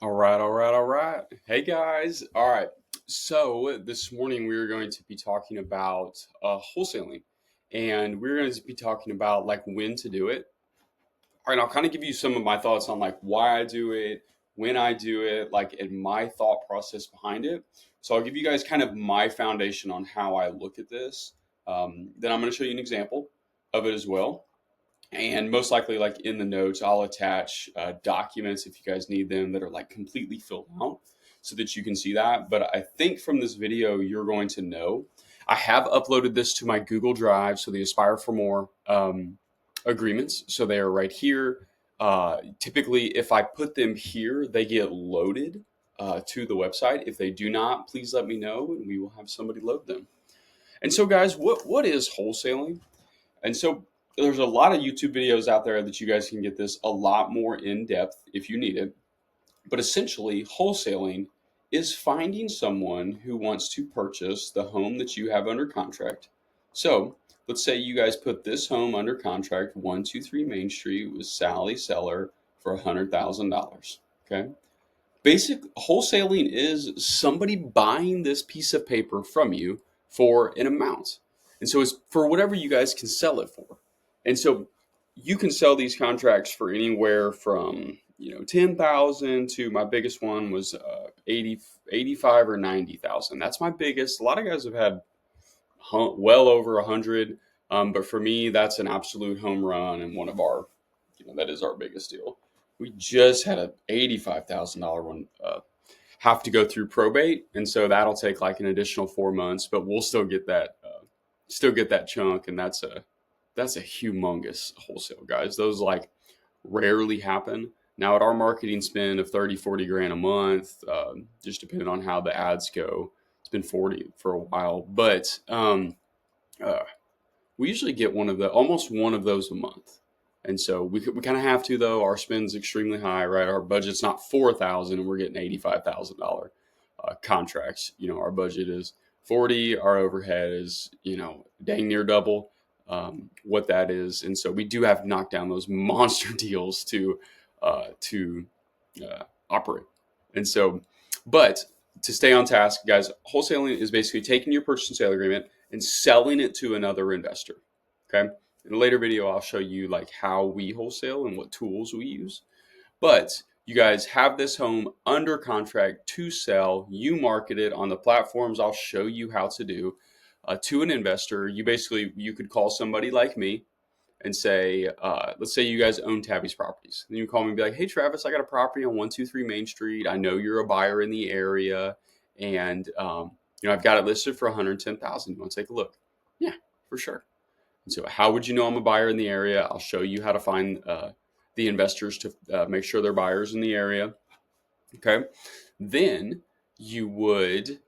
All right. Hey guys. All right. So this morning we are going to be talking about wholesaling, and we're going to be talking about like when to do it. All right. I'll kind of give you some of my thoughts on like why I do it, when I do it, like and my thought process behind it. So I'll give you guys kind of my foundation on how I look at this. Then I'm going to show you an example of it as well, and most likely like in the notes I'll attach documents if you guys need them that are like completely filled out so that you can see that. But I think from this video you're going to know I have uploaded this to my Google Drive, so the Aspire for More agreements, so they are right here. Typically if I put them here they get loaded to the website. If they do not, please let me know and we will have somebody load them. And so guys, what is wholesaling? And so there's a lot of YouTube videos out there that you guys can get this a lot more in depth if you need it. But essentially, wholesaling is finding someone who wants to purchase the home that you have under contract. So let's say you guys put this home under contract, 123 Main Street with Sally Seller for $100,000. Okay. Basic wholesaling is somebody buying this piece of paper from you for an amount. And so it's for whatever you guys can sell it for. And so you can sell these contracts for anywhere from, 10,000 to my biggest one was 80, 85 or 90,000. That's my biggest. A lot of guys have had well over 100. But for me, that's an absolute home run and one of our, that is our biggest deal. We just had a $85,000 one have to go through probate, and so that'll take like an additional 4 months, but we'll still get that chunk, and that's a humongous wholesale, guys. Those like rarely happen. Now at our marketing spend of 30, 40 grand a month, just depending on how the ads go, it's been 40 for a while, but uh, we usually get almost one of those a month. And so we kind of have to, though. Our spend's extremely high, right? Our budget's not 4,000 and we're getting $85,000 contracts. Our budget is 40. Our overhead is, dang near double what that is. And so we do have to knock down those monster deals to operate. And so, but to stay on task, guys, wholesaling is basically taking your purchase and sale agreement and selling it to another investor. Okay. In a later video, I'll show you like how we wholesale and what tools we use. But you guys have this home under contract to sell. You market it on the platforms I'll show you how to do to an investor. You could call somebody like me and say, let's say you guys own Tabby's properties. Then you call me and be like, hey, Travis, I got a property on 123 Main Street. I know you're a buyer in the area. And, I've got it listed for 110,000. You want to take a look? Yeah, for sure. And so how would you know I'm a buyer in the area? I'll show you how to find the investors to make sure they're buyers in the area. Okay. Then you would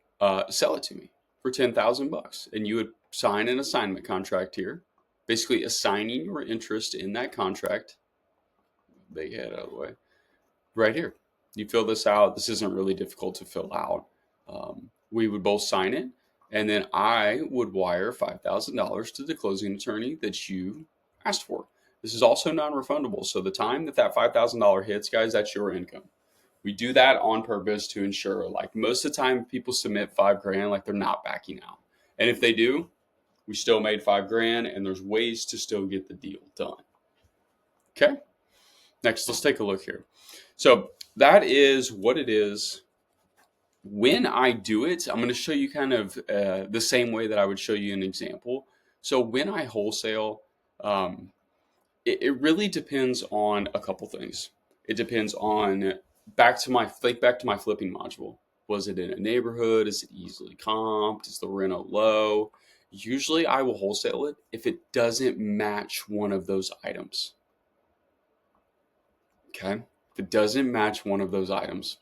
sell it to me for 10,000 bucks, and you would sign an assignment contract here, basically assigning your interest in that contract. Big head out of the way. Right here. You fill this out. This isn't really difficult to fill out. We would both sign it, and then I would wire $5,000 to the closing attorney that you asked for. This is also non-refundable. So the time that $5,000 hits, guys, that's your income. We do that on purpose to ensure, like most of the time people submit 5 grand, like they're not backing out. And if they do, we still made 5 grand, and there's ways to still get the deal done. Okay. Next, let's take a look here. So that is what it is. When I do it, I'm going to show you kind of the same way that I would show you an example. So when I wholesale, it really depends on a couple things. It depends on back to my flipping module. Was it in a neighborhood? Is it easily comped? Is the reno low? Usually I will wholesale it if it doesn't match one of those items. Okay. If it doesn't match one of those items.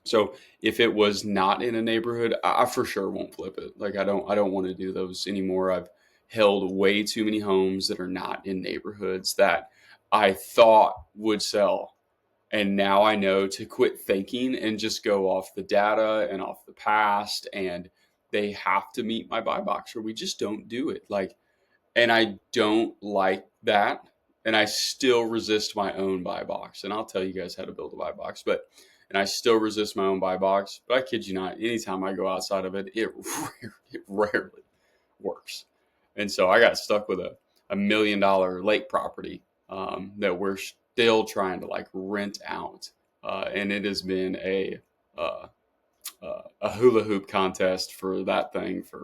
So if it was not in a neighborhood, I for sure won't flip it. Like I don't want to do those anymore. I've held way too many homes that are not in neighborhoods that I thought would sell. And now I know to quit thinking and just go off the data and off the past, and they have to meet my buy box or we just don't do it. Like, and I don't like that. and I still resist my own buy box. And I'll tell you guys how to build a buy box, and I still resist my own buy box. But I kid you not, anytime I go outside of it, it rarely works. And so I got stuck with a $1 million lake property that we're still trying to like rent out. And it has been uh, a hula hoop contest for that thing I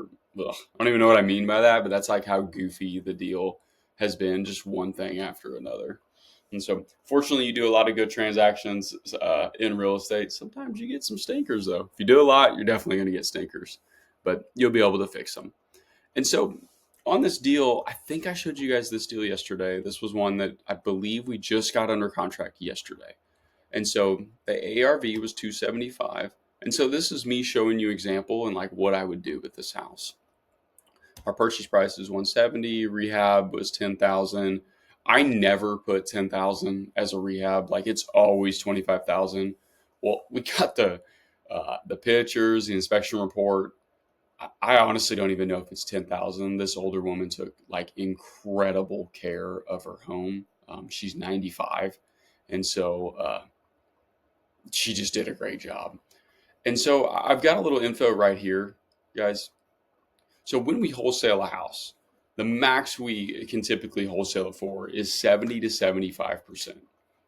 don't even know what I mean by that, but that's like how goofy the deal has been, just one thing after another. And so, fortunately, you do a lot of good transactions in real estate. Sometimes you get some stinkers, though. If you do a lot, you're definitely going to get stinkers, but you'll be able to fix them. And so, on this deal, I think I showed you guys this deal yesterday. This was one that I believe we just got under contract yesterday. And so the ARV was 275. And so this is me showing you example and like what I would do with this house. Our purchase price is 170, rehab was 10,000. I never put 10,000 as a rehab. Like it's always 25,000. Well, we got the pictures, the inspection report. I honestly don't even know if it's 10,000. This older woman took like incredible care of her home. She's 95. And so she just did a great job. And so I've got a little info right here, guys. So when we wholesale a house, the max we can typically wholesale it for is 70 to 75%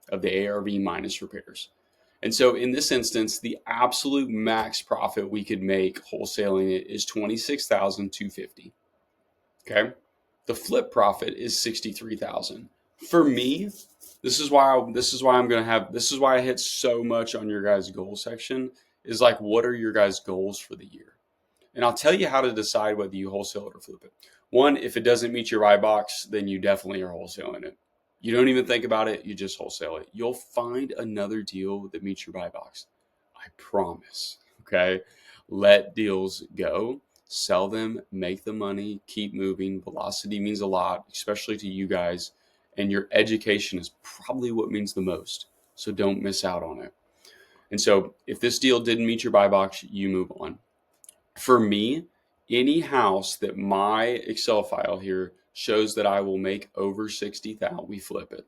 of the ARV minus repairs. And so in this instance, the absolute max profit we could make wholesaling it is $26,250. Okay. The flip profit is $63,000. For me, this is why I hit so much on your guys' goal section is like, what are your guys' goals for the year? And I'll tell you how to decide whether you wholesale it or flip it. One, if it doesn't meet your buy box, then you definitely are wholesaling it. You don't even think about it, you just wholesale it. You'll find another deal that meets your buy box. I promise. Okay. Let deals go, sell them, make the money, keep moving. Velocity means a lot, especially to you guys. And your education is probably what means the most. So don't miss out on it. And so if this deal didn't meet your buy box, you move on. For me, any house that my Excel file here shows that I will make over 60,000, we flip it.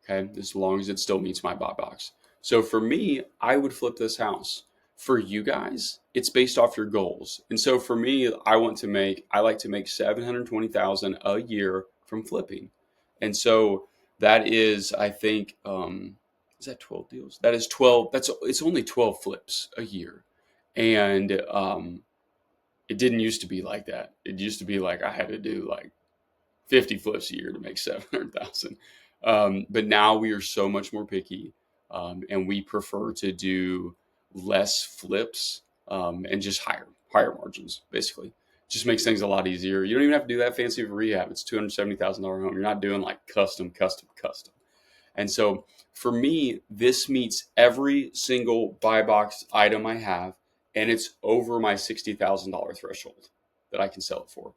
Okay, as long as it still meets my buy box. So for me, I would flip this house. For you guys, it's based off your goals. And so for me, I like to make 720,000 a year from flipping. And so that is, I think, is that 12 deals? That is 12. It's only 12 flips a year. And it didn't used to be like that. It used to be like I had to do like 50 flips a year to make 700,000. But now we are so much more picky, and we prefer to do less flips and just higher margins. Basically, just makes things a lot easier. You don't even have to do that fancy of a rehab. It's $270,000 home. You're not doing like custom. And so for me, this meets every single buy box item I have, and it's over my $60,000 threshold that I can sell it for.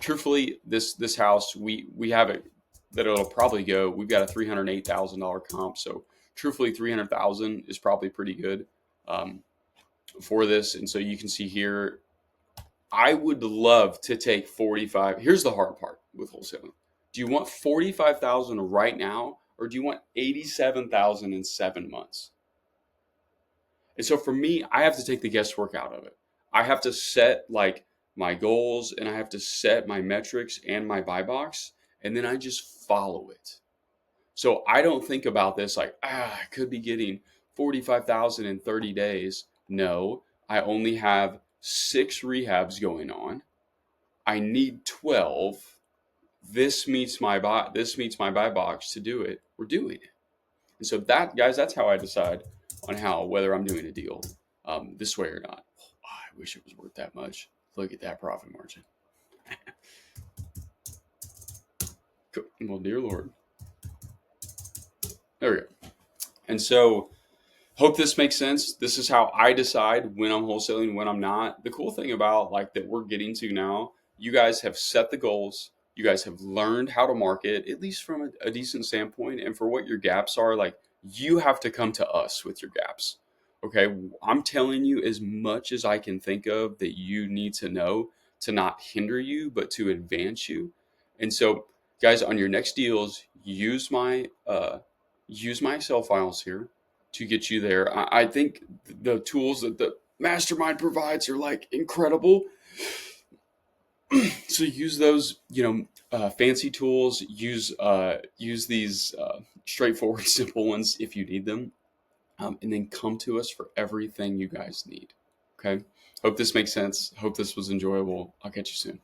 Truthfully, this house we have it that it'll probably go. We've got a $308,000 comp, so truthfully, 300,000 is probably pretty good for this. And so you can see here, I would love to take 45. Here's the hard part with wholesaling: do you want 45,000 right now, or do you want 87,000 in 7 months? And so for me, I have to take the guesswork out of it. I have to set like my goals, and I have to set my metrics and my buy box, and then I just follow it. So I don't think about this like, I could be getting 45,000 in 30 days. No, I only have 6 rehabs going on. I need 12. This meets my buy box to do it. We're doing it. And so that, guys, that's how I decide on whether I'm doing a deal this way or not. Oh, I wish it was worth that much. Look at that profit margin. Well, dear Lord. There we go. And so hope this makes sense. This is how I decide when I'm wholesaling, when I'm not. The cool thing about like that we're getting to now, you guys have set the goals. You guys have learned how to market, at least from a decent standpoint. And for what your gaps are, like you have to come to us with your gaps. Okay. I'm telling you as much as I can think of that you need to know to not hinder you, but to advance you. And so, guys, on your next deals, use my Excel files here to get you there. I think the tools that the mastermind provides are like incredible. So use those, fancy tools. Use these straightforward, simple ones if you need them, and then come to us for everything you guys need. Okay. Hope this makes sense. Hope this was enjoyable. I'll catch you soon.